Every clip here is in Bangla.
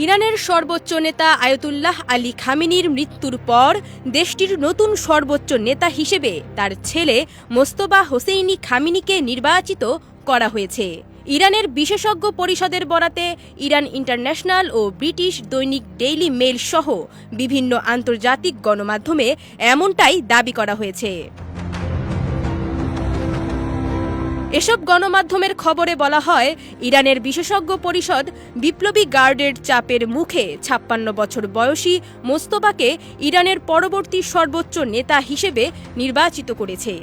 ইরানের সর্বোচ্চ নেতা আয়াতুল্লাহ আলী খামেনির মৃত্যুর পর দেশটির নতুন সর্বোচ্চ নেতা হিসেবে তার ছেলে মোস্তফা হোসেইনি খামেনিকে নির্বাচিত করা হয়েছে। ইরানের বিশেষজ্ঞ পরিষদের বরাতে ইরান ইন্টারন্যাশনাল ও ব্রিটিশ দৈনিক ডেইলি মেইল সহ বিভিন্ন আন্তর্জাতিক গণমাধ্যমে এমনটাই দাবি করা হয়েছে। এসব গণমাধ্যমের খবরে বলা হয়, ইরানের বিশেষজ্ঞ পরিষদ বিপ্লবী গার্ডের চাপের মুখে ৫৬ বছর বয়সী মোস্তফাকে ইরানের পরবর্তী সর্বোচ্চ নেতা হিসেবে নির্বাচিত করেছে।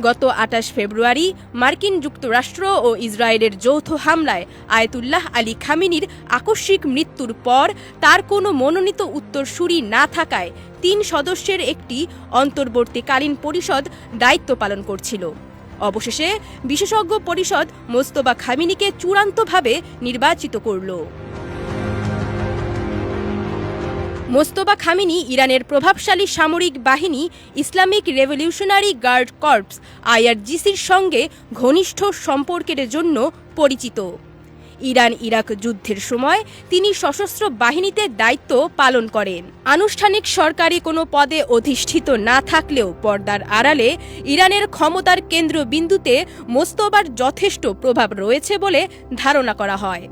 গত ২৮ ফেব্রুয়ারি মার্কিন যুক্তরাষ্ট্র ও ইসরায়েলের যৌথ হামলায় আয়াতুল্লাহ আলী খামেনির আকস্মিক মৃত্যুর পর তার কোনো মনোনীত উত্তরসূরি না থাকায় ৩ সদস্যের একটি অন্তর্বর্তীকালীন পরিষদ দায়িত্ব পালন করছিল। অবশেষে বিশেষজ্ঞ পরিষদ মোস্তফা খামেনিকে চূড়ান্তভাবে নির্বাচিত করল। মোস্তফা খামেনি ইরানের প্রভাবশালী সামরিক বাহিনী ইসলামিক রেভলিউশনারি গার্ড কর্পস IRGCর সঙ্গে ঘনিষ্ঠ সম্পর্কের জন্য পরিচিত। ইরান ইরাক যুদ্ধের সময় তিনি সশস্ত্র বাহিনীতে দায়িত্ব পালন করেন। আনুষ্ঠানিক সরকারি কোনো পদে অধিষ্ঠিত না থাকলেও পর্দার আড়ালে ইরানের ক্ষমতার কেন্দ্রবিন্দুতে মোস্তফার যথেষ্ট প্রভাব রয়েছে বলে ধারণা করা হয়।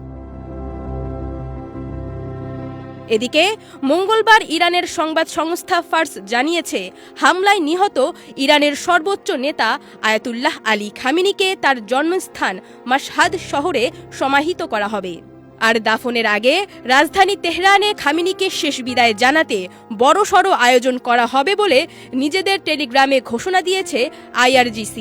এদিকে মঙ্গলবার ইরানের সংবাদ সংস্থা ফার্স জানিয়েছে, হামলায় নিহত ইরানের সর্বোচ্চ নেতা আয়াতুল্লাহ আলী খামেনিকে তার জন্মস্থান মাশহাদ শহরে সমাহিত করা হবে। আর দাফনের আগে রাজধানী তেহরানে খামেনিকে শেষ বিদায় জানাতে বড়সড় আয়োজন করা হবে বলে নিজেদের টেলিগ্রামে ঘোষণা দিয়েছে IRGC।